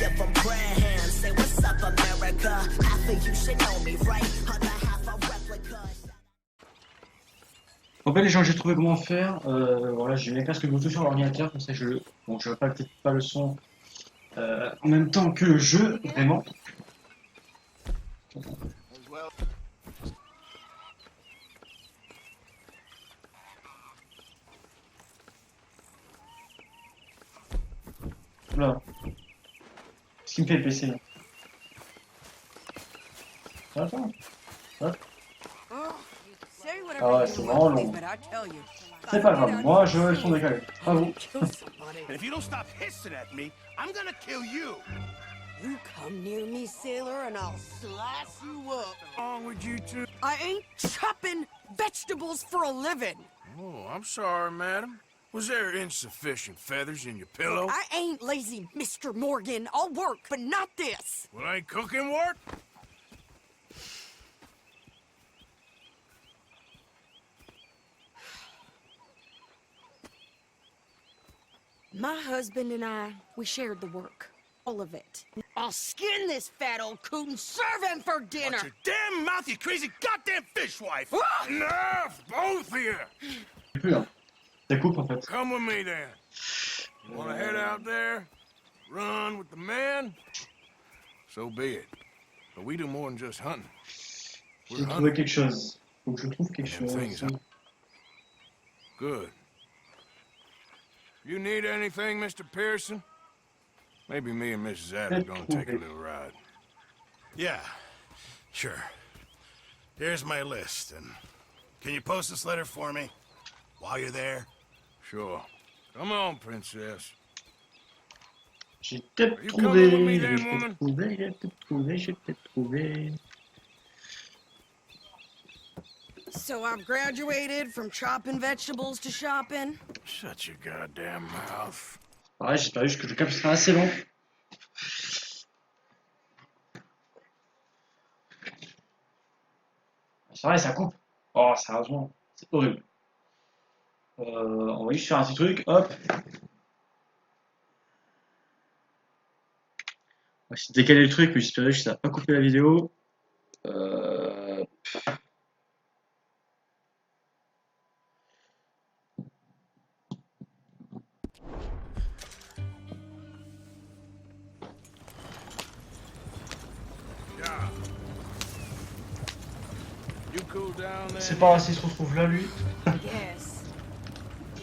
give them prayer hands. Say what's up, America. Half of you should know me, right? Other half a replica. En fait, les gens, j'ai trouvé comment faire. Voilà, j'ai mis un casque Bluetooth sur l'ordinateur, comme ça je vois peut-être pas le son en même temps que le jeu, vraiment. Là. Ce qui me fait le PC. Attends. Hop. Ah ouais, c'est vraiment long. C'est pas grave, moi je veux le son décalé. Bravo. If you don't stop hissing at me, I'm gonna kill you. You come near me, sailor, and I'll slice you up. What's wrong with you two? I ain't chopping vegetables for a living. Oh, I'm sorry, madam. Was there insufficient feathers in your pillow? I ain't lazy, Mr. Morgan. I'll work, but not this. Well, ain't cooking work? My husband and I, we shared the work. All of it. I'll skin this fat old coot and serve him for dinner. Watch your damn mouth, you crazy goddamn fishwife! Ah! Enough, both of you! Plus, hein. Ça coupe en fait. Come with me then. You wanna head out there? Run with the men? So be it. But we do more than just hunting. J'ai trouvé quelque chose. Faut que je trouve quelque Them chose. things, huh? Good. You need anything, Mr. Pearson? Maybe me and Mrs. Adler are gonna take a little ride. Yeah, sure. Here's my list, and can you post this letter for me while you're there? Sure. Come on, princess. J'ai peut-être Are you trouvé. coming with me J'ai then, woman? peut-être trouvé. So I've graduated from chopping vegetables to shopping. Shut your goddamn mouth. Pareil, j'espère juste que le cap sera assez long. C'est vrai, ça coupe. Oh, sérieusement, c'est horrible. On va juste faire un petit truc, hop. On va essayer de décaler le truc, mais j'espère que ça va pas couper la vidéo. You cool down there? C'est pas si se retrouve là, lui. Yes.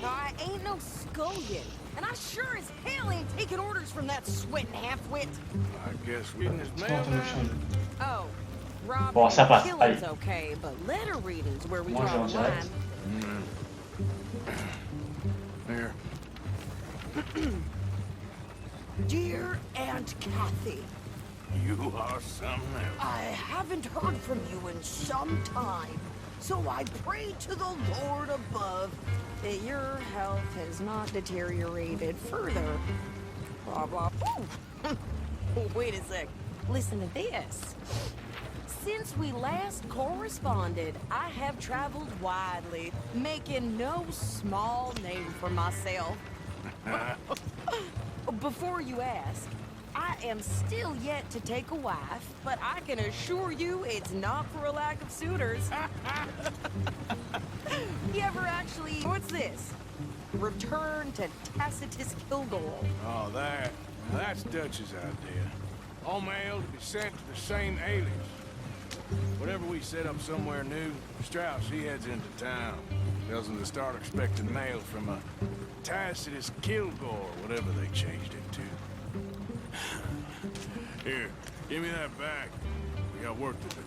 Now, I ain't no scullion, and I sure as hell ain't taking orders from that sweating half-wit. I guess reading his C'est mail en train de now. changer. Oh, Rob, Bon, ça passe, killing's allez. okay, but letter reading's where we Moi, draw je the vais en direct. line. Here. Dear Aunt Kathy, You are something else. I haven't heard from you in some time, so I pray to the Lord above that your health has not deteriorated further. Blah, blah. Ooh. Wait a sec. Listen to this. Since we last corresponded, I have traveled widely, making no small name for myself. Before you ask, I am still yet to take a wife, but I can assure you it's not for a lack of suitors. You ever actually... What's this? Return to Tacitus Kilgore. Oh, that's Dutch's idea. All mail to be sent to the same alias. Whenever we set up somewhere new, Strauss, he heads into town. Tells them to start expecting mail from a Tacitus Kilgore, whatever they changed it to. Here, give me that back. We got work to do.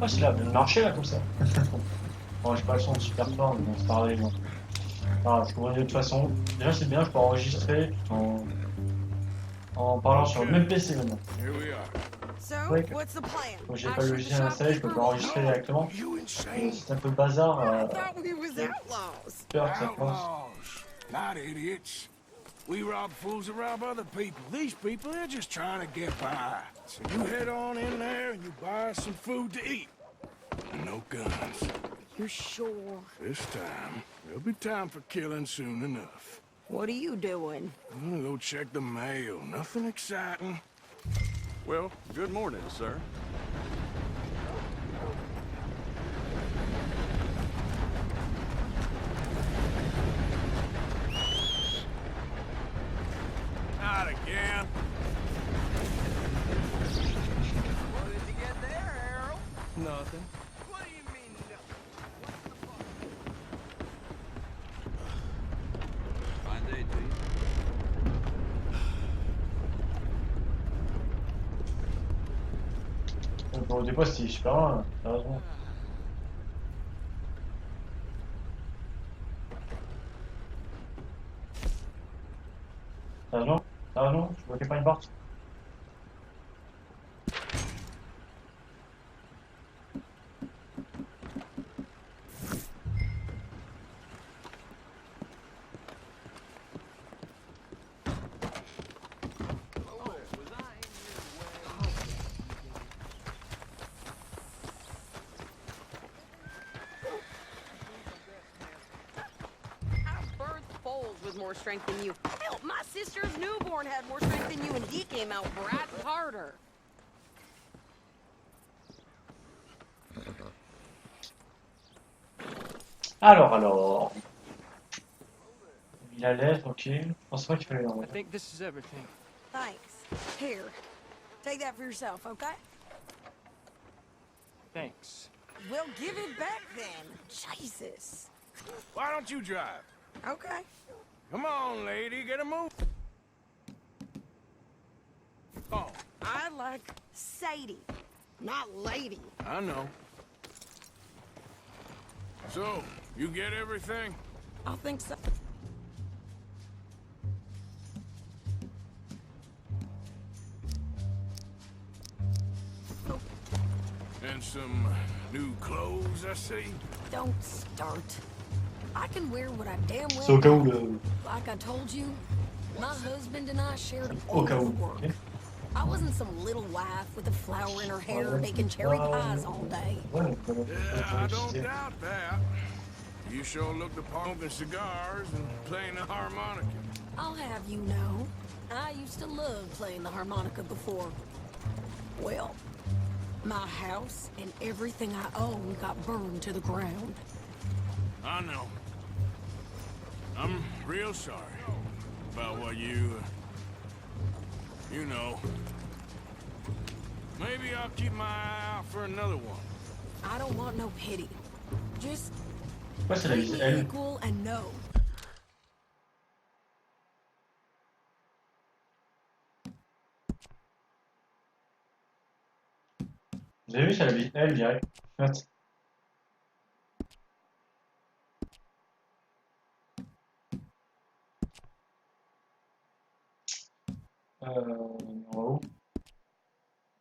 Oh, c'est là, de marcher là comme ça. Bon, j'ai pas le son super fort, mais bon, c'est pareil. Bon. Ah, je pourrais de toute façon. Déjà, c'est bien, je peux enregistrer en parlant sur le même PC maintenant. Here we are. So, Ouais, que- what's the plan? Comme j'ai I pas le shoot the logiciel installé, je peux pas shopkeeper? enregistrer directement. You Et insane? c'est un peu le bazar. I thought we was outlaws. Peur que ça passe. Outlaws, not idiots. We rob fools that rob other people. These people, they're just trying to get by. So you head on in there and you buy us some food to eat. And no guns. You're sure? This time, there'll be time for killing soon enough. What are you doing? I'm gonna go check the mail. Nothing exciting. Well, good morning, sir. Not again. What did you get there, Harold? Nothing. What do you mean, no? Fine day to you. Bon, au dépôt, c'était super loin, sérieusement. Sérieusement? Sérieusement? Je bloquais pas une porte? I birthed foals with more strength than you. Hell, my sister's newborn had more strength than you, and he came out bright and harder. Alors. Il a l'air, ok. Je pense pas qu'il fallait I l'envoyer. think this is everything. Thanks. Here, take that for yourself, okay? Thanks. Well, give it back then. Jesus. Why don't you drive? Okay. Come on, lady, get a move. Oh, I like Sadie, not lady. I know. So, you get everything? I think so. And some new clothes, I see. Don't start. I can wear what I damn well C'est au cas où want. le. Like I told you, my husband and I shared Au all cas the où. work. Ok. I wasn't some little wife with a flower in her hair making cherry pies all day. Ouais, Yeah, I don't doubt that. You sure look the part smoking cigars and playing the harmonica. I'll have you know, I used to love playing the harmonica before. Well, my house and everything I own got burned to the ground. I know. I'm real sorry about what you know. Maybe I'll keep my eye out for another one. I don't want no pity. Just Pourquoi c'est la treat liste me L? equal and know. Vous avez vu, c'est la liste L direct. What? En haut.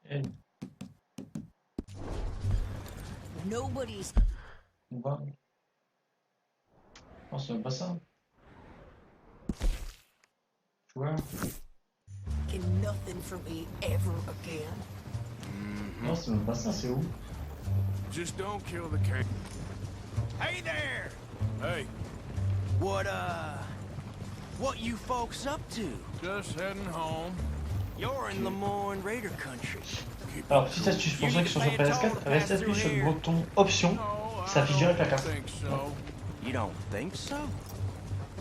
L. Nobody's En bas. Non, c'est même pas ça. Joueur. can nothing for me ever again. Non, c'est même pas ça, c'est où? Just don't kill the king. Hey there! Hey, What you folks up to? just heading home. You're in Lemoyne Raider country. Keep Alors, petite astuce pour ceux qui sont sur PS4, restez appuyé sur le bouton Options, ça affiche direct la carte. think so. You don't think so?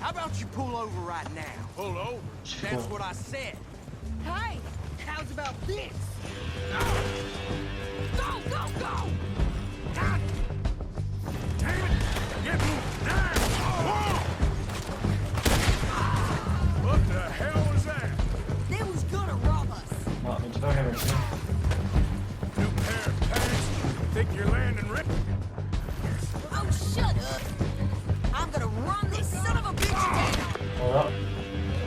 How about you pull over right now? Pull over. J'ai fait That's quoi? what I said. Hey, how's about this? Go, go, go! God damn it! Get moving now! Whoa! What the hell was that? They was gonna rob us. Non, mais tu vas regarder. New pair of pants? Think you're landing rip? Oh, shut up. I'm gonna run this son of a bitch down. Voilà.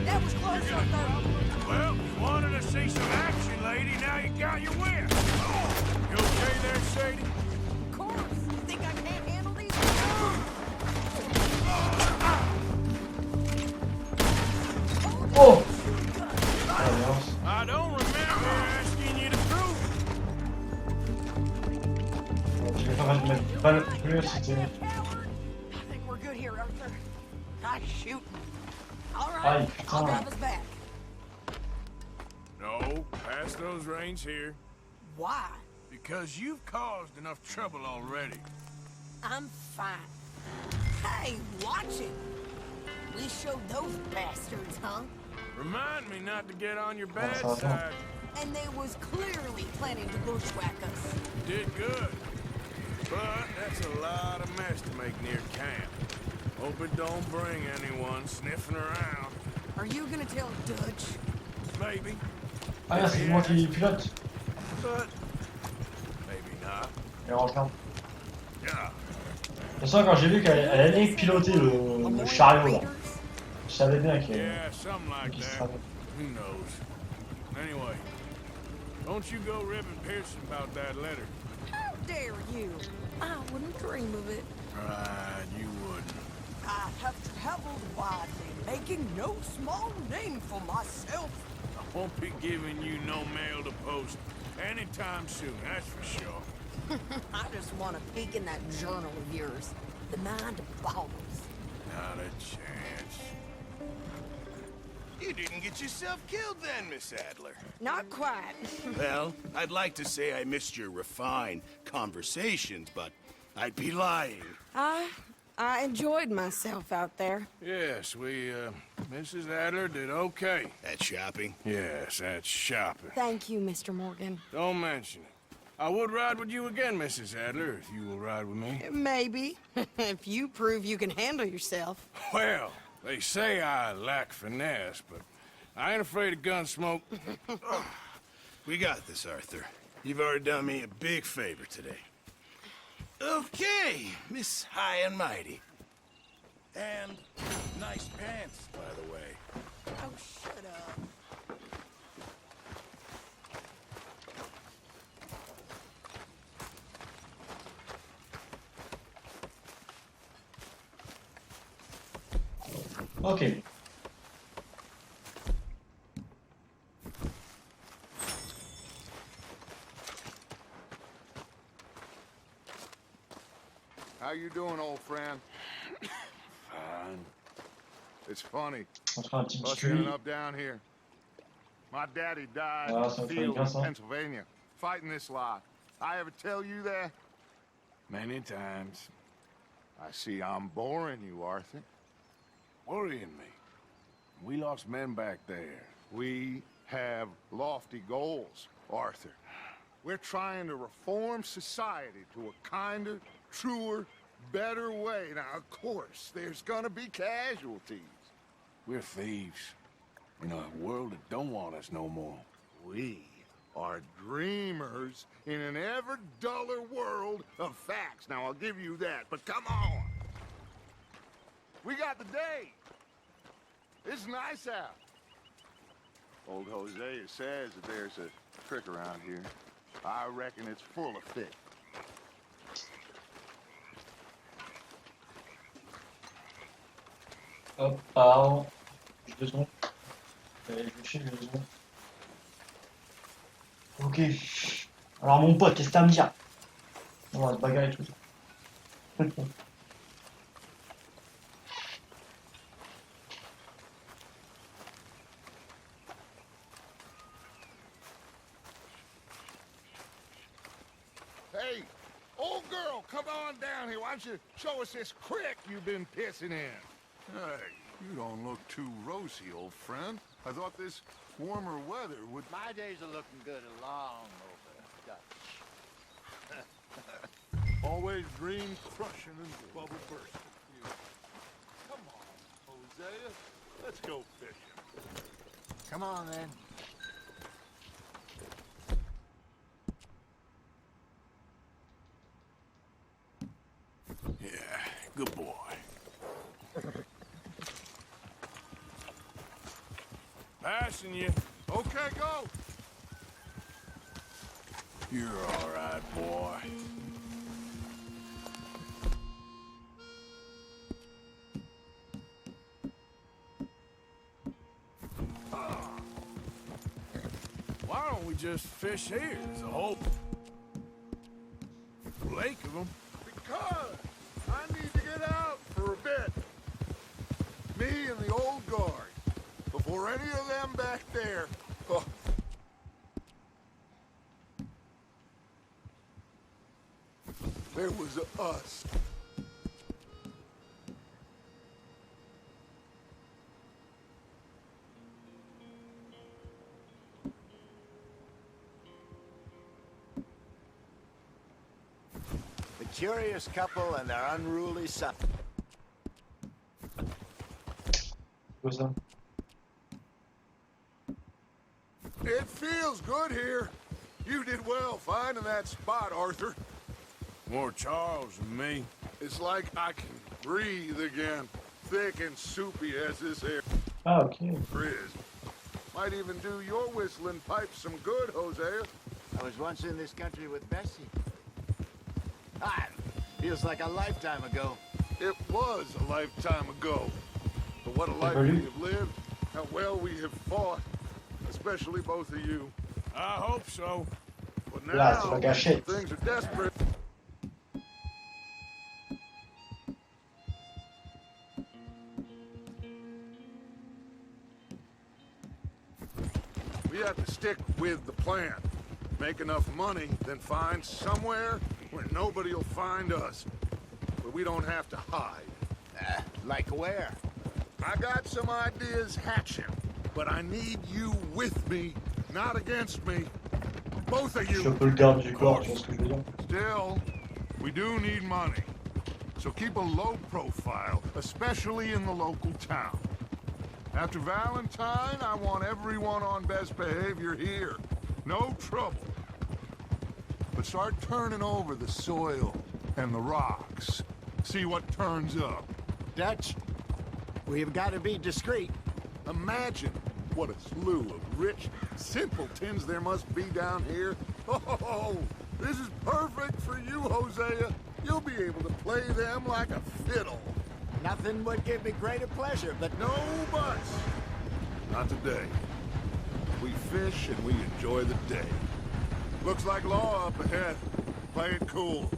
That was close up there. Well, you wanted to see some action, lady. Now you got your wish. j'aurais dû mettre pas le bleu, c'était. I think we're good here, Arthur. Nice shooting. All Aïe, right, I'll putain. drive us back. No, pass those reins here. Why? Because you've caused enough trouble already. I'm fine. Hey, watch it. We showed those bastards, huh? Remind me not to get on your ça bad va pas. side. And they was clearly planning to bushwhack us. Did good. But that's a lot of mess to make near camp. Hope it don't bring anyone sniffing around. Are you gonna tell Dutch? Maybe. Ah, là, c'est moi qui pilote. But maybe not. Et on regarde. Yeah. De toute façon, quand j'ai vu qu'elle allait piloter le chariot là, je savais bien qu'il Yeah, something like qu'il se that. savait. Who knows? Anyway, don't you go ribbing Pearson about that letter. How dare you? I wouldn't dream of it. Right, you wouldn't. I have traveled widely, making no small name for myself. I won't be giving you no mail to post anytime soon, that's for sure. I just want to peek in that journal of yours. The mind boggles. Not a chance. You didn't get yourself killed then, Miss Adler. Not quite. Well, I'd like to say I missed your refined conversations, but I'd be lying. I enjoyed myself out there. Yes, Mrs. Adler did okay. At shopping? Yes, that's shopping. Thank you, Mr. Morgan. Don't mention it. I would ride with you again, Mrs. Adler, if you will ride with me. Maybe. If you prove you can handle yourself. Well, they say I lack finesse, but I ain't afraid of gun smoke. We got this, Arthur. You've already done me a big favor today. Okay, Miss High and Mighty. And nice pants, by the way. Oh, shut up. Ok. How you doing, old friend? Fine. It's funny. On se fait un petit Us biscuit. ending up down here. My daddy died Ah, in ça the me fait field bien, in ça. Pennsylvania, fighting this lot. I ever tell you that? Many times. I see I'm boring you, Arthur. Worrying me. We lost men back there. We have lofty goals, Arthur. We're trying to reform society to a kinder, truer, better way. Now, of course, there's gonna be casualties. We're thieves. In a world that don't want us no more. We are dreamers in an ever duller world of facts. Now, I'll give you that, but come on. We got the day. It's nice out. Old Hosea says that there's a trick around here. I reckon it's full of fish. Hop, pardon. J'ai 2 secondes. Je vais chier, j'ai 2 secondes. Ok. Alors mon pote, qu'est-ce que t'as à me dire? On va se bagarrer tout. Hey, old girl, come on down here. Why don't you show us this creek you've been pissing in? Hey, you don't look too rosy, old friend. I thought this warmer weather would... My days are looking good along over Dutch. Always dream crushing and bubble bursting. Come on, Hosea. Let's go fishing. Come on, then. Yeah, good boy. Passing you. Okay, go. You're all right, boy. Why don't we just fish here? There's a hope. lake of them. Because I need to get out for a bit. Me and the old guard. Before any of them back there. Oh. There was us. The curious couple and their unruly son. What's that? It feels good here. You did well finding that spot, Arthur. More Charles than me. It's like I can breathe again. Thick and soupy as this air Ah, ok. is. Might even do your whistling pipes some good, Hosea. I was once in this country with Bessie. Ah, feels like a lifetime ago. It was a lifetime ago. But what a life we have lived. How well we have fought. Especially both of you. I hope so. But Là, now, c'est la gâchette. things are desperate. We have to stick with the plan. Make enough money, then find somewhere where nobody will find us. Where we don't have to hide. Like where? I got some ideas hatching, but I need you with me, not against me. Both of Je suis you. un peu le garde du corps, tu vois ce que je veux dire? Still, we do need money. So keep a low profile, especially in the local town. After Valentine, I want everyone on best behavior here. No trouble. But start turning over the soil and the rocks. See what turns up. Dutch, we've got to be discreet. Imagine what a slew of rich simpletons there must be down here. Oh, this is perfect for you, Hosea. You'll be able to play them like a fiddle. Nothing would give me greater pleasure, but No buts. Not today. We fish and we enjoy the day. Looks like law up ahead. Play it cool.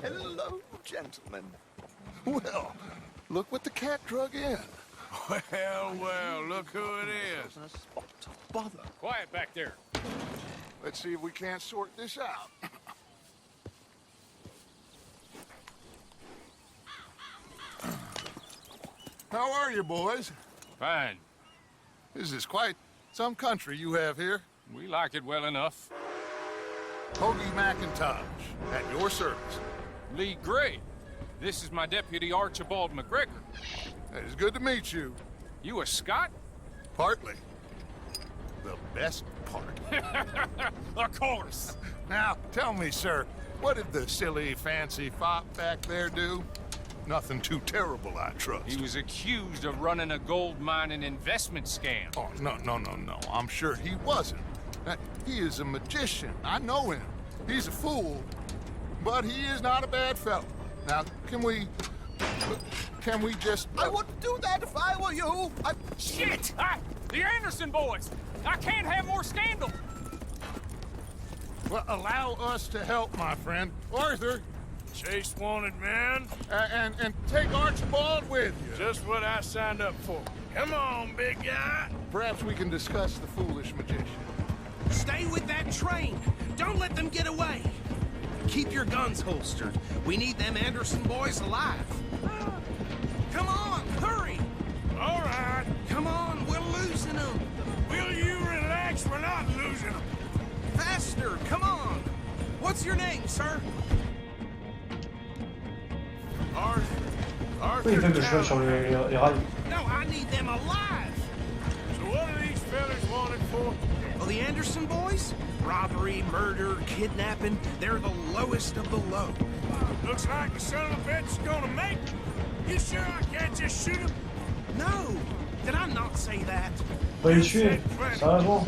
hello, gentlemen. Well, look what the cat drug in. Well, well, look who it is. A spot of bother. Quiet back there. Let's see if we can't sort this out. How are you, boys? Fine. This is quite some country you have here. We like it well enough. Hoagie McIntosh, at your service. Lee Gray. This is my deputy Archibald McGregor. It is good to meet you. You a Scot? Partly. The best part. Of course. Now, tell me, sir, what did the silly, fancy fop back there do? Nothing too terrible, I trust. He was accused of running a gold mining investment scam. Oh, no. I'm sure he wasn't. He is a magician. I know him. He's a fool, but he is not a bad fellow. Now, can we just... I wouldn't do that if I were you. Shit! The Anderson boys! I can't have more scandal! Well, allow us to help, my friend. Arthur, Chase wanted man. and take Archibald with you. Just what I signed up for. Come on, big guy. Perhaps we can discuss the foolish magician. Stay with that train. Don't let them get away. Keep your guns holstered. We need them Anderson boys alive. Come on, hurry. All right. Come on, we're losing them. Will you relax? We're not losing them. Faster, come on. What's your name, sir? Arthur. Oui, il Arthur veut que je sois sur les rails. No, I need them alive. So what are these fellas wanted for? Well, the Anderson boys? Robbery, murder, kidnapping. They're the lowest of the low. Looks like the son of a bitch is gonna make it. You sure I can't just shoot him? No. Did I not say that? Faut les tuer, sérieusement.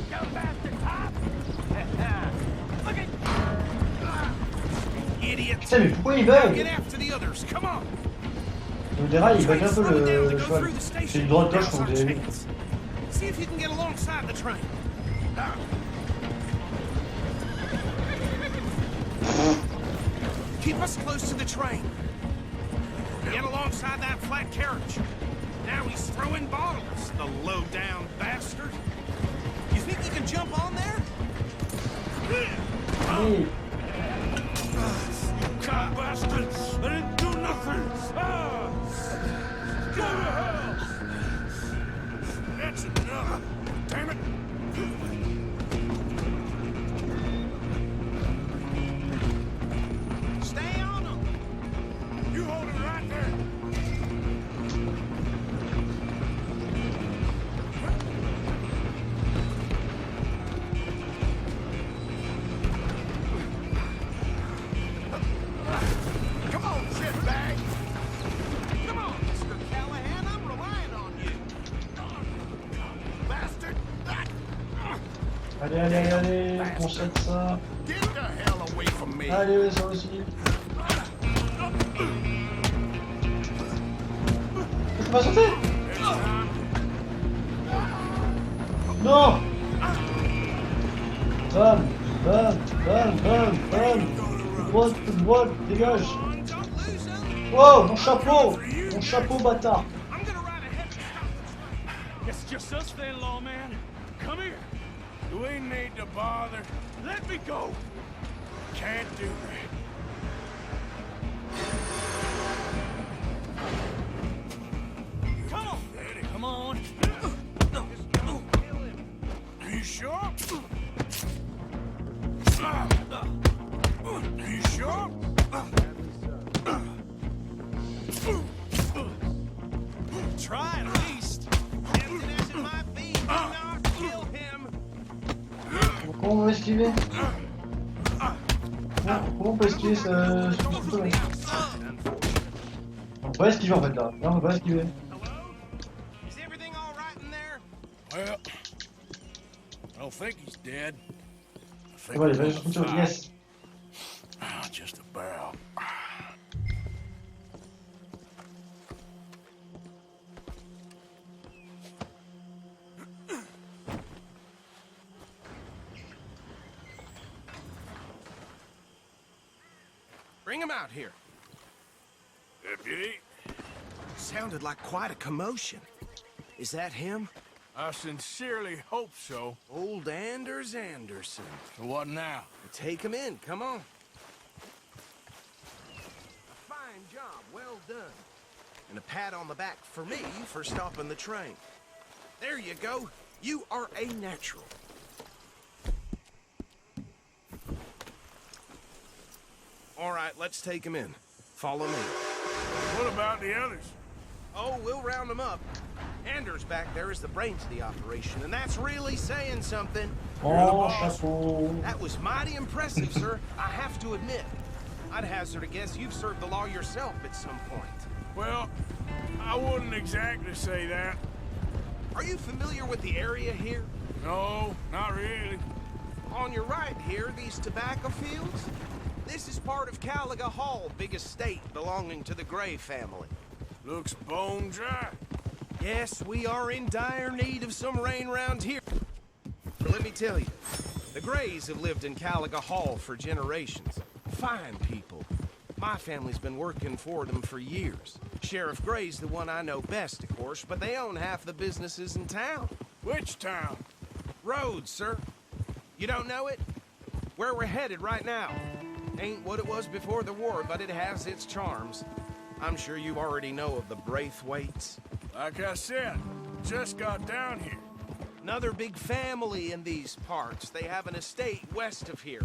Idiot. idiot! Putain, mais pourquoi il Now bug? get after the others, come on! Le dérail, il bug un Train's peu slowing down to le go cheval. through the C'est station. une droite gauche Now's comme our vous avez vu. chance. See if you can get alongside the train. Keep us close to the train. Get alongside that flat carriage. Now he's throwing bottles, the low-down bastard. You think you can jump on there? Oui. God bastards! I didn't do nothing! Ah! Go to hell! That's enough. Damn it. Stay on him. You hold it right there. Come on, shitbag! Come on, Mr. Callahan, I'm relying on you. Bastard! Allez, allez, allez, allez, on saute ça. Get the hell away from me! Allez, ça aussi. Je peux pas sauter? Non! Bam, bam, bam, bam, bam. Droite, dégage. Don't lose him. Wow, mon chapeau! Mon chapeau, bâtard! I'm gonna ride ahead and stop the train. It's just us then, lawman. Come here. Do we need to bother? Let me go. Can't do that. Come on. Come on. Are you sure? Are you sure? Try at least. Tempted as it might be, do not kill him. Comment on va esquiver? Comment on peut esquiver ce couteau là? On peut pas esquiver en fait là. Là on peut pas esquiver. Hello? Is everything all right in there? Well, I don't think he's dead. I think Ouais, we're il va gonna juste couteau. fight. Yes. Ah, just about. Bring him out here. Deputy, Sounded like quite a commotion. Is that him? I sincerely hope so. Old Anders Anderson. So what now? Take him in, come on. A fine job, well done. And a pat on the back for me for stopping the train. There you go. You are a natural. All right, let's take him in. Follow me. What about the others? Oh, we'll round them up. Anders back there is the brains of the operation, and that's really saying something. Oh, chapeau. That was mighty impressive, sir. I have to admit. I'd hazard a guess you've served the law yourself at some point. Well, I wouldn't exactly say that. Are you familiar with the area here? No, not really. On your right here, these tobacco fields? This is part of Caliga Hall, big estate belonging to the Gray family. Looks bone dry. Yes, we are in dire need of some rain round here. But let me tell you, the Grays have lived in Caliga Hall for generations. Fine people. My family's been working for them for years. Sheriff Gray's the one I know best, of course, but they own half the businesses in town. Which town? Rhodes, sir. You don't know it? Where we're headed right now. Ain't what it was before the war, but it has its charms. I'm sure you already know of the Braithwaites. Like I said, just got down here. Another big family in these parts. They have an estate west of here.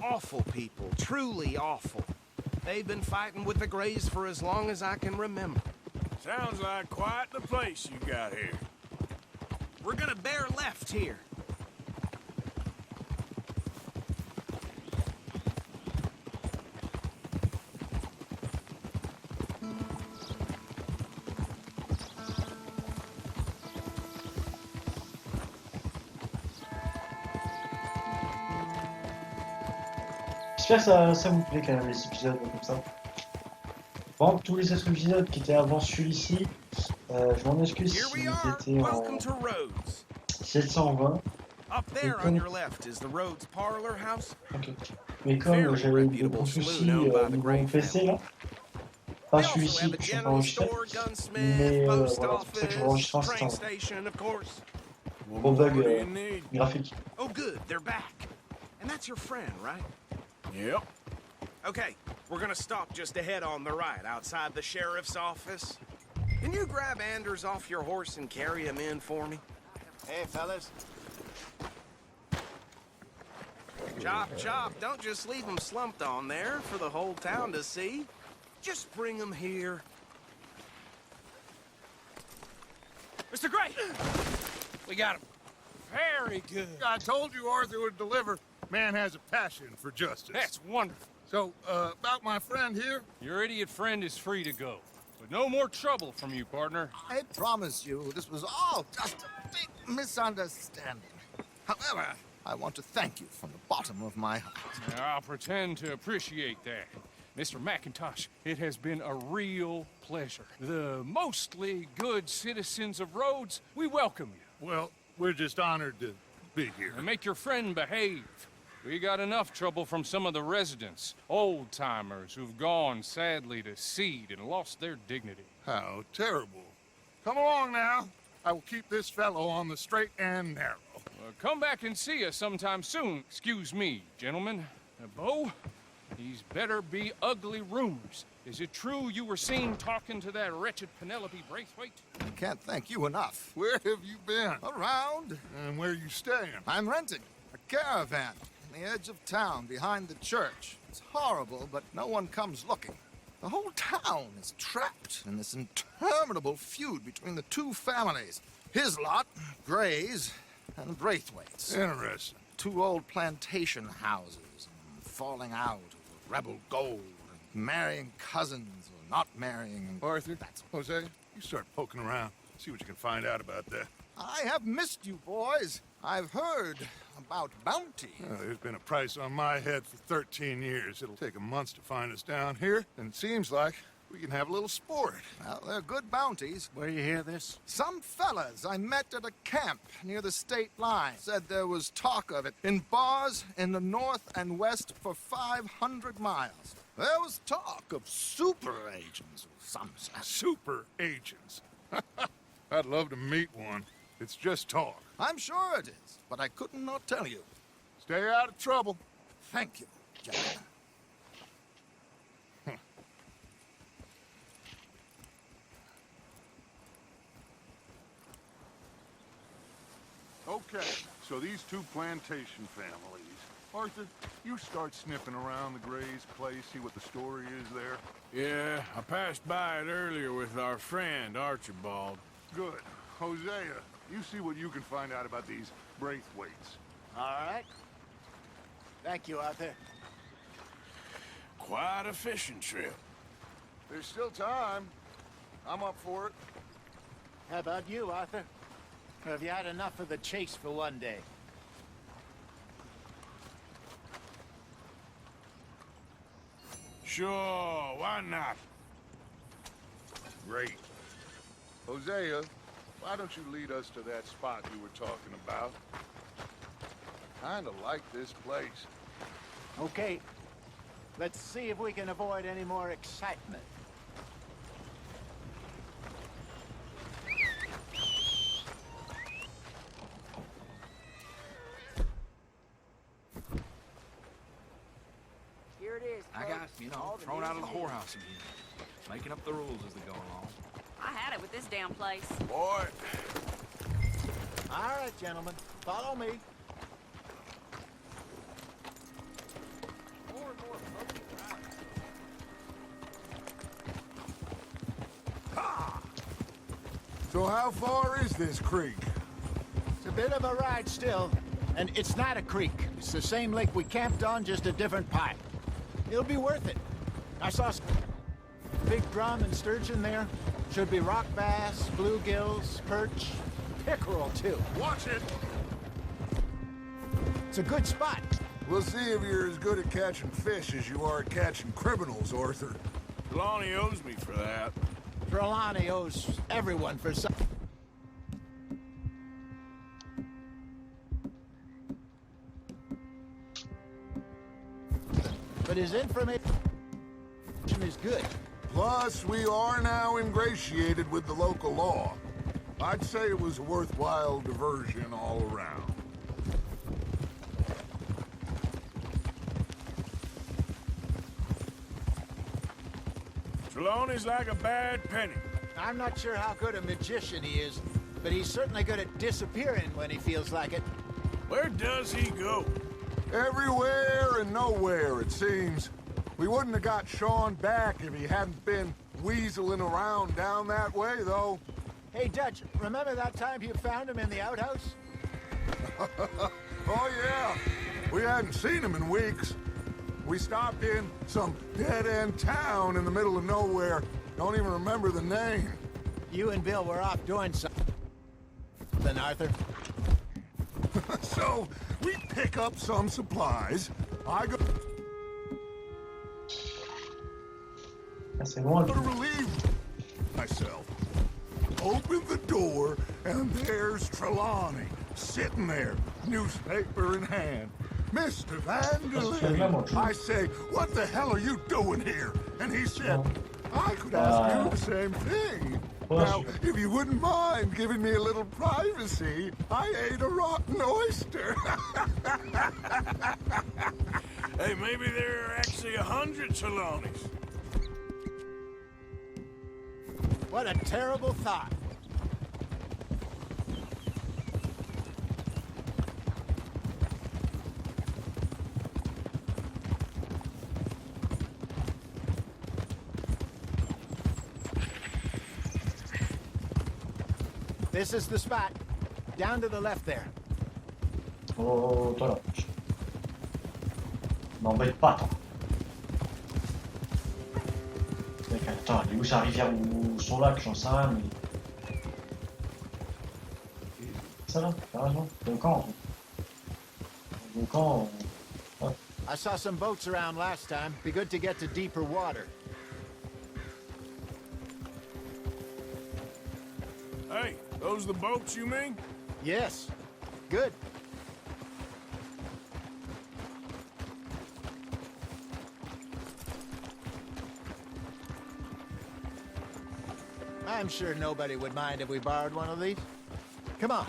Awful people, truly awful. They've been fighting with the Grays for as long as I can remember. Sounds like quite the place you got here. We're gonna bear left here. J'espère que ça vous plaît quand même les épisodes comme ça. Bon, tous les autres épisodes qui étaient avant celui-ci, je m'en excuse Here s'ils we are. étaient en Welcome to Rhodes. 720. Up there on your left is the Rhodes Parlor House. Ok. Mais comme j'avais eu beaucoup de soucis niveau PC là, pas They also celui-ci have a que je suis en general enregistré, store, mais gunsmith, voilà, post c'est pour ça que je office, m'enregistre en train instant. station, of course. Gros bug What do you need? graphique. Oh, good, they're back. And that's your friend, right? Yep. Okay, we're gonna stop just ahead on the right, outside the sheriff's office. Can you grab Anders off your horse and carry him in for me? Hey, fellas. Chop, chop, don't just leave him slumped on there for the whole town to see. Just bring him here. Mr. Gray! We got him. Very good. I told you Arthur would deliver. Man has a passion for justice. That's wonderful. So, about my friend here? Your idiot friend is free to go. But no more trouble from you, partner. I promise you, this was all just a big misunderstanding. However, I want to thank you from the bottom of my heart. Now, I'll pretend to appreciate that. Mr. McIntosh, it has been a real pleasure. The mostly good citizens of Rhodes, we welcome you. Well, we're just honored to be here. And make your friend behave. We got enough trouble from some of the residents, old-timers who've gone, sadly, to seed and lost their dignity. How terrible. Come along now. I will keep this fellow on the straight and narrow. Come back and see us sometime soon. Excuse me, gentlemen. Bo, these better be ugly rumors. Is it true you were seen talking to that wretched Penelope Braithwaite? I can't thank you enough. Where have you been? Around. And where you staying? I'm renting a caravan on the edge of town behind the church. It's horrible, but no one comes looking. The whole town is trapped in this interminable feud between the two families. His lot, Gray's, and Braithwaite's. Interesting. Two old plantation houses, and falling out over rebel gold, and marrying cousins or not marrying. And Arthur, Jose, you start poking around. See what you can find out about that. I have missed you, boys. I've heard about bounty. There's been a price on my head for 13 years. It'll take 'em months to find us down here, and it seems like we can have a little sport. Well, they're good bounties. Where you hear this? Some fellas I met at a camp near the state line said there was talk of it in bars in the north and west for 500 miles. There was talk of super agents of some sort. Super agents. I'd love to meet one. It's just talk. I'm sure it is, but I couldn't not tell you. Stay out of trouble. Thank you, gentlemen. Okay, so these two plantation families. Arthur, you start sniffing around the Gray's place, see what the story is there. Yeah, I passed by it earlier with our friend, Archibald. Good. Hosea, you see what you can find out about these Braithwaites. All right. Thank you, Arthur. Quite a fishing trip. There's still time. I'm up for it. How about you, Arthur? Or have you had enough of the chase for one day? Sure, why not? Great. Hosea, why don't you lead us to that spot you were talking about? Kinda like this place. Okay. Let's see if we can avoid any more excitement. Here it is. I got, thrown out of the whorehouse again. Making up the rules as they go along. I had it with this damn place. Boy. All right, gentlemen. Follow me. So how far is this creek? It's a bit of a ride still. And it's not a creek. It's the same lake we camped on, just a different pipe. It'll be worth it. I saw some big drum and sturgeon there. Should be rock bass, bluegills, perch, pickerel too. Watch it! It's a good spot. We'll see if you're as good at catching fish as you are at catching criminals, Arthur. Trelawney owes me for that. Trelawney owes everyone for some... But his information is good. Plus, we are now ingratiated with the local law. I'd say it was a worthwhile diversion all around. Trelawney's like a bad penny. I'm not sure how good a magician he is, but he's certainly good at disappearing when he feels like it. Where does he go? Everywhere and nowhere, it seems. We wouldn't have got Sean back if he hadn't been weaseling around down that way, though. Hey, Dutch, remember that time you found him in the outhouse? Oh, yeah. We hadn't seen him in weeks. We stopped in some dead-end town in the middle of nowhere. Don't even remember the name. You and Bill were off doing something, Arthur. So, we pick up some supplies. I go C'est loin. to relieve myself. Open the door, and there's Trelawney, sitting there, newspaper in hand. Mr. Vanderlyn, I say, what the hell are you doing here? And he said, I could ask you the same thing. Now, if you wouldn't mind giving me a little privacy, I ate a rotten oyster. Hey, maybe there are actually 100 Trelawneys. What a terrible thought. This is the spot. Down to the left there. Oh, toi là. M'embête pas, toi. Mec, attends, il est où sa rivière ou son lac, j'en sais rien, mais... Ça là, t'as raison. Le camp, en fait. Le camp... Ouais. I saw some boats around last time. Be good to get to deeper water. Hey, those the boats you mean? Yes. Good. I'm sure nobody would mind if we borrowed one of these. Come on.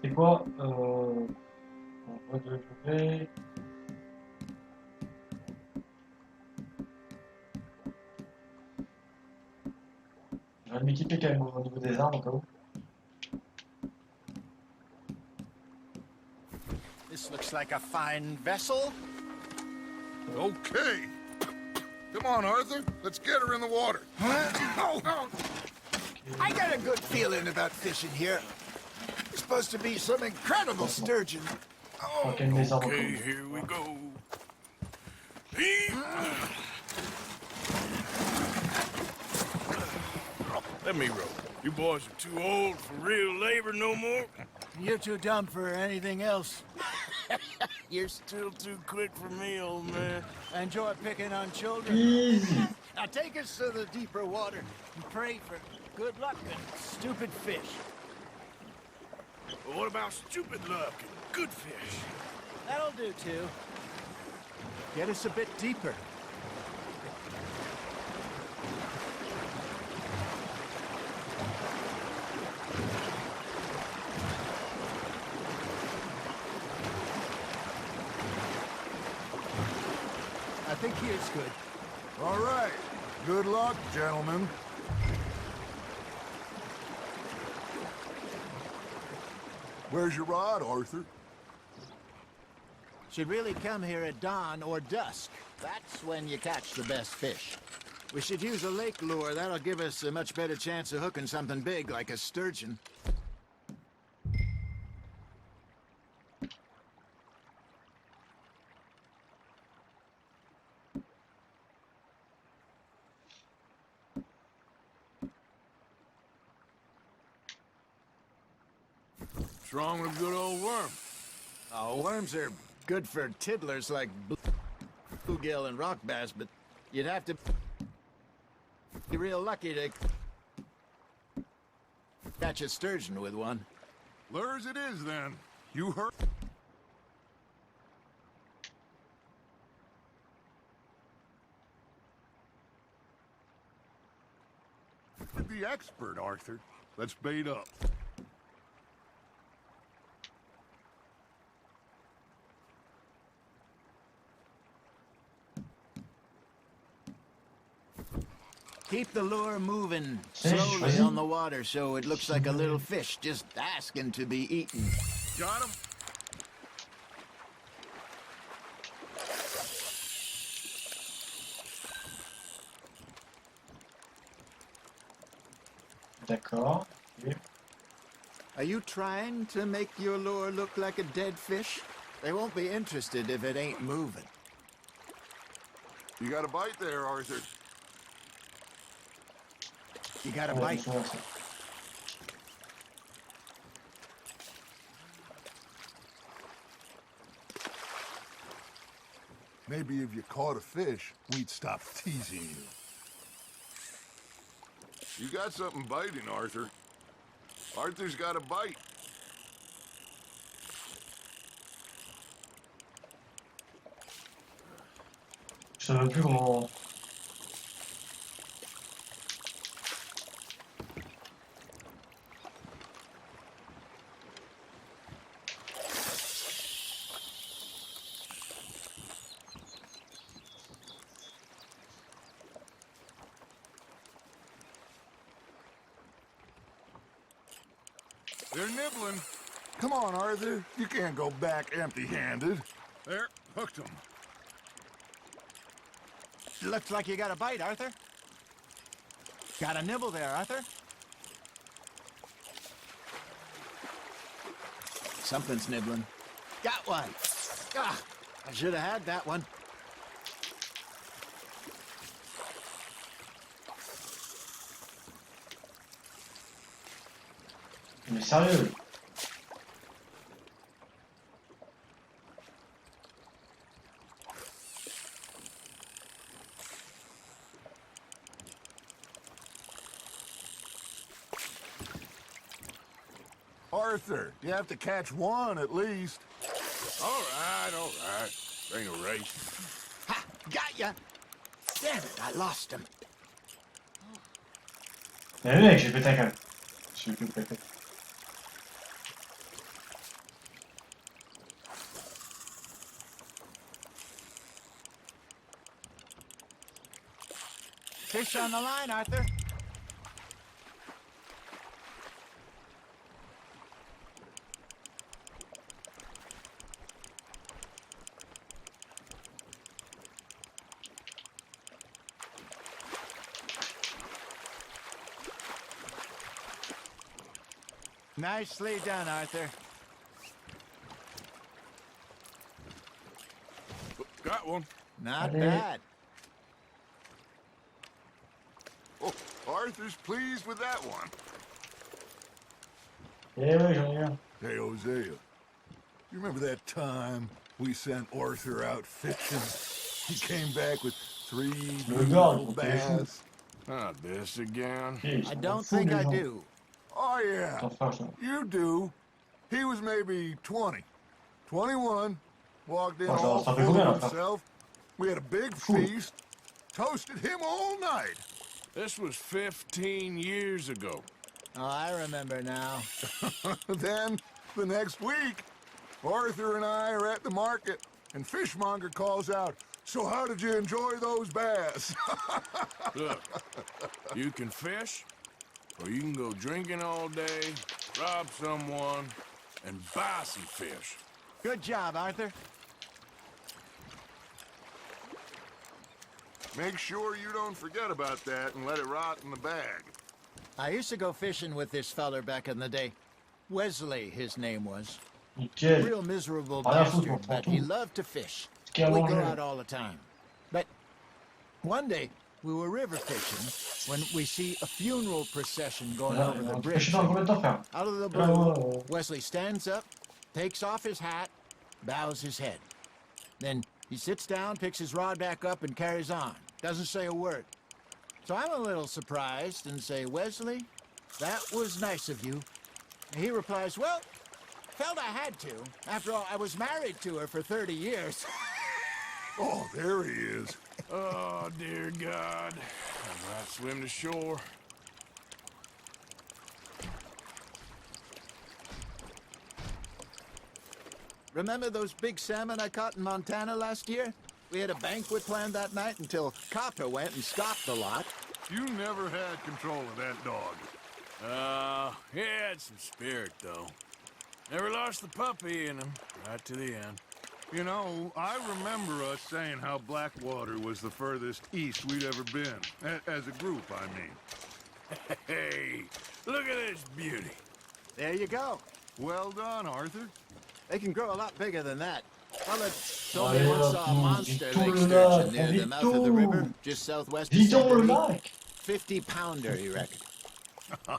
C'est quoi on va deviner... Je vais m'équiper quand même au niveau des armes au cas où. This looks like a fine vessel. Okay. Come on, Arthur. Let's get her in the water. I got a good feeling about fishing here. It's supposed to be some incredible sturgeon. Okay, here we go. Let me row. You boys are too old for real labor no more. You're too dumb for anything else. You're still too quick for me, old man. Enjoy picking on children. Easy. Now take us to the deeper water and pray for good luck and stupid fish. But what about stupid luck and good fish? That'll do too. Get us a bit deeper. I think he is good. All right. Good luck, gentlemen. Where's your rod, Arthur? Should really come here at dawn or dusk. That's when you catch the best fish. We should use a lake lure. That'll give us a much better chance of hooking something big like a sturgeon. What's wrong with good old worm? Oh, worms are good for tiddlers like bluegill and rock bass, but you'd have to be real lucky to catch a sturgeon with one. Lures it is, then. You heard? The expert, Arthur. Let's bait up. Keep the lure moving Fish, slowly was it? on the water so it looks like a little fish just asking to be eaten. Got him? D'accord. Ok. Are you trying to make your lure look like a dead fish? They won't be interested if it ain't moving. You got a bite there, Arthur. You got a Ouais, bite. souvent, ça. Maybe if you caught a fish, we'd stop teasing you. You got something biting, Arthur. Arthur's got a bite. Je sais même plus comment. They're nibbling. Come on, Arthur. You can't go back empty-handed. There, hooked them. Looks like you got a bite, Arthur. Got a nibble there, Arthur. Something's nibbling. Got one. Ah, I should have had that one. Mais sérieux? Arthur, you have to catch one at least. All right, all right. Ain't a race. Ha! Got ya! Damn it, I lost him. Mais mec, j'ai pété un câble. Je vais plus le péter. Fish on the line, Arthur. Nicely done, Arthur. Got one. Not Allez. bad. Oh, Arthur's pleased with that one. Eh oui, j'en ai un. Hey, Hosea, you remember that time we sent Arthur out fishing? He came back with 3 Le gars, beautiful il est fou. bass. Not this again. Ils I sont don't fous, think les I gens. do. Oh, yeah. Ton frère, ça. You do. He was maybe 20. 21. Walked in Oh, ça- all ça fait full combien, là, of frère? himself. We had a big Fou. feast. Toasted him all night. This was 15 years ago. Oh, I remember now. Then, the next week, Arthur and I are at the market, and Fishmonger calls out, "So how did you enjoy those bass?" Look, you can fish, or you can go drinking all day, rob someone, and buy some fish. Good job, Arthur. Make sure you don't forget about that and let it rot in the bag. I used to go fishing with this feller back in the day. Wesley, his name was. Nickel. Real miserable Rien à foutre, bastard, on but prend he tout. loved to fish. Ce qu'il y a à We'd go manger. out all the time. But one day, we were river fishing when we see a funeral procession going Voilà, over the on peut bridge. pêcher dans combien de temps, frère? Out of the Là, blue, Wesley stands up, takes off his hat, bows his head. Then he sits down, picks his rod back up, and carries on. Doesn't say a word. So I'm a little surprised and say, Wesley, that was nice of you. And he replies, well, felt I had to. After all, I was married to her for 30 years. Oh, there he is. Oh, dear God. I might swim to shore. Remember those big salmon I caught in Montana last year? We had a banquet planned that night until Copper went and scoffed a lot. You never had control of that dog. He had some spirit, though. Never lost the puppy in him, right to the end. You know, I remember us saying how Blackwater was the furthest east we'd ever been. As a group, I mean. Hey, look at this beauty. There you go. Well done, Arthur. They can grow a lot bigger than that. Fella told me Allez, once hop, saw a monster vite lake tout le lac, sturgeon near the vite mouth of the tout. river, just southwest of Dis donc le Saint-Denis. lac. 50-pounder, he reckoned.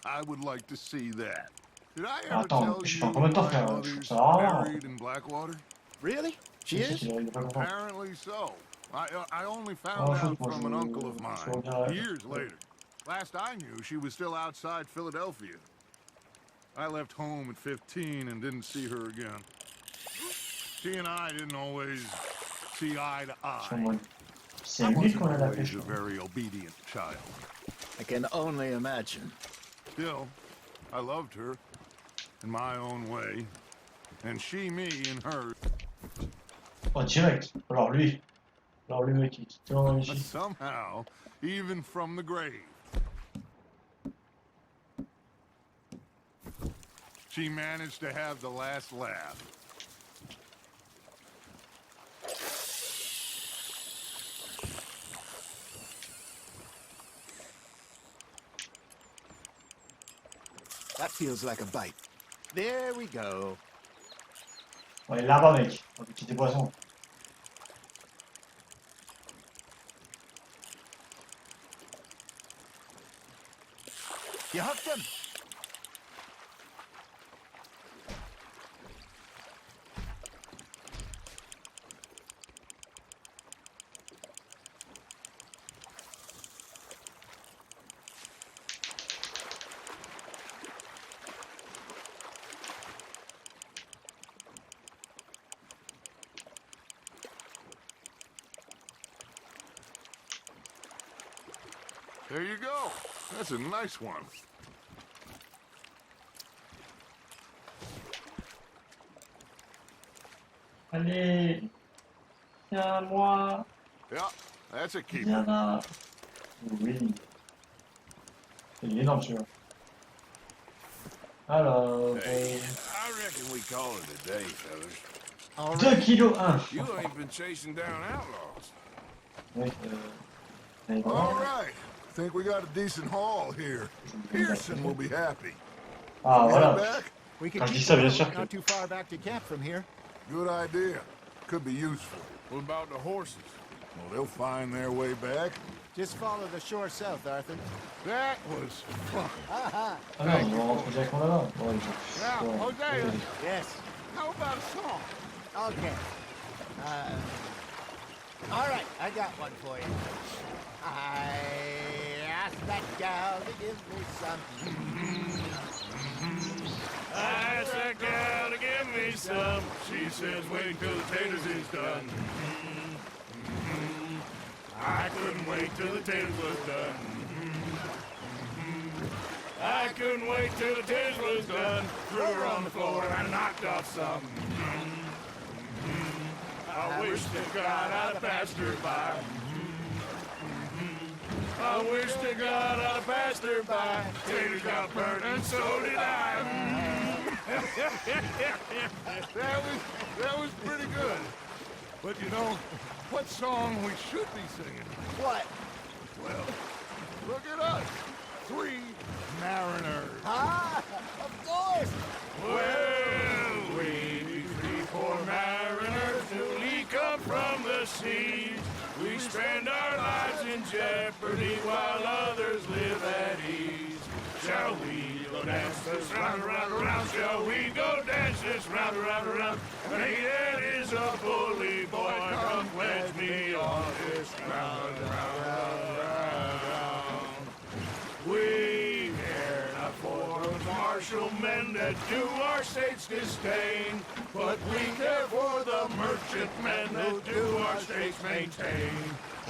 I would like to see that. Did I ever Attends, tell je you fais en combien de temps, my frère? mother's Ça va, hein? buried in Blackwater? Really? She Si, si, is? il est pas content. Apparently so. I only found Oh, out shoot, moi, from an je- uncle of je mine reviens- years later. Last I knew, she was still outside Philadelphia. I left home at 15 and didn't see her again. She and I didn't always see eye to Sur eye. moi. C'est I lui wasn't qu'on a la always pêche. a very obedient child. I can only imagine. Still, I loved her in my own way, and she me in hers. Oh, direct. Alors lui. Alors le mec, il est tellement magnifique. Somehow, even from the grave. She managed to have the last laugh. That feels like a bite. There we go. On est là-bas, mec. On peut quitter poisson. You hooked him? There you go. That's a nice one. Allez. Viens à moi. Yeah, that's a keeper. Viens là. Oui. Il est énorme celui-là. Alors. Hey, I reckon we call it a day, fellas. 2 kilos 1. You ain't been chasing down outlaws. Oui, All right. Think we got a decent haul here. Pearson will be happy. Ah, Head voilà. back? We can Quand je keep dis ça, bien going. sûr que- Not too far back to camp from here. Good idea. Could be useful. What about the horses? Well, they'll find their way back. Just follow the shore south, Arthur. That was fun. Aha! Ah non, on va rentrer directement là-bas. Ouais, Now, ouais. Hosea, Yes. how about a song? Okay. All right, I got one for you. I asked that gal to give me some. I asked that gal to give me some. She says, wait till the taters is done. I couldn't wait till the taters was done. I couldn't wait till the taters was done. Threw her on the floor and I knocked off some. I wish to God I'd have passed her by. I wish to God I'd have passed her by. Taters got burnt and so did I. That was pretty good. But you know, what song we should be singing? What? Well, look at us. 3 mariners. Ah, of course. Well, we 3 poor mariners newly come from the seas. We spend our lives in jeopardy while others live at ease. Shall we go dance this round, around, around? Shall we go dance this round, around, around? Hey, that is a bully boy. Come pledge me on this round, round, round, round. We care not for those martial men that do our state's disdain, but we care for the merchantmen that do our state's maintain.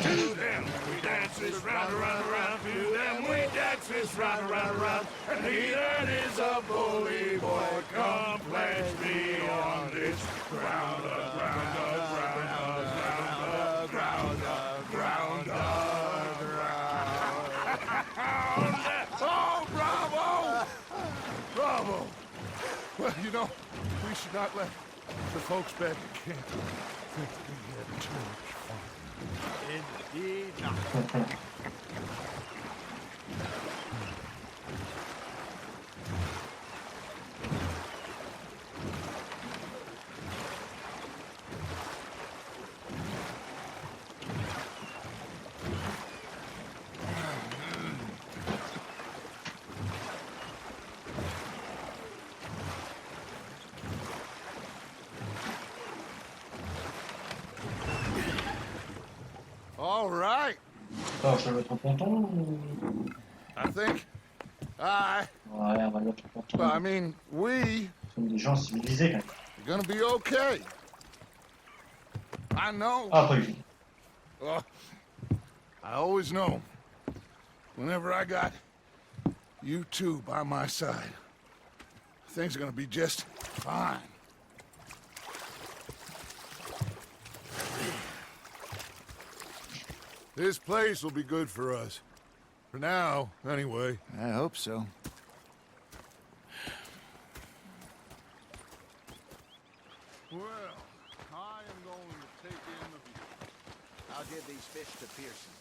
To them we dance this round, around, around. To them we dance this round, around, around. And he that is a bully boy, come pledge me on this ground, ground, ground, ground, ground, ground, ground. Oh, bravo! Bravo! Well, you know, we should not let the folks back at camp think that we had too much fun. Indeed not. All right. Alors, je vais être content ou... I think Ouais, on va être content. I mean, we Nous sommes des gens civilisés quand même. are gonna be okay. I know. Ah, pas lui. I always know. Whenever I got you two by my side, things are gonna be just fine. This place will be good for us. For now, anyway. I hope so. Well, I am going to take in the view. I'll give these fish to Pearson.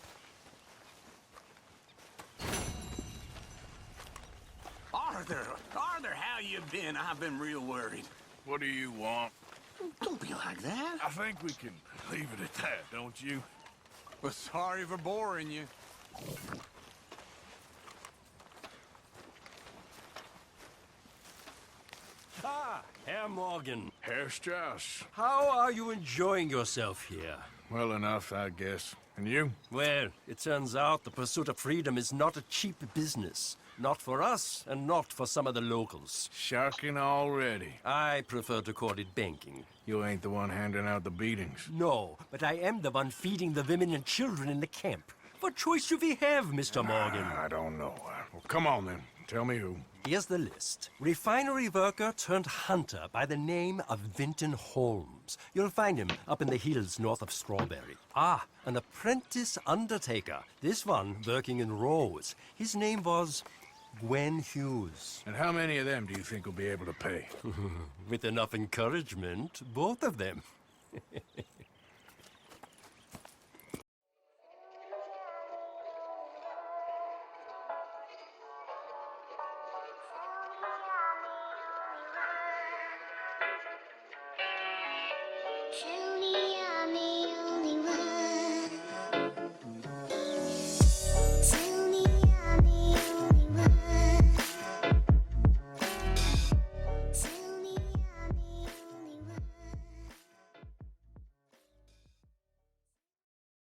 Arthur, how you been? I've been real worried. What do you want? Don't be like that. I think we can leave it at that, don't you? Well, sorry for boring you. Ah, Herr Morgan. Herr Strauss. How are you enjoying yourself here? Well enough, I guess. And you? Well, it turns out the pursuit of freedom is not a cheap business. Not for us, and not for some of the locals. Sharking already. I prefer to call it banking. You ain't the one handing out the beatings. No, but I am the one feeding the women and children in the camp. What choice do we have, Mr. Morgan? I don't know. Well, come on then. Tell me who. Here's the list. Refinery worker turned hunter by the name of Vinton Holmes. You'll find him up in the hills north of Strawberry. Ah, an apprentice undertaker. This one working in Rose. His name was Gwen Hughes. And how many of them do you think will be able to pay? With enough encouragement, both of them.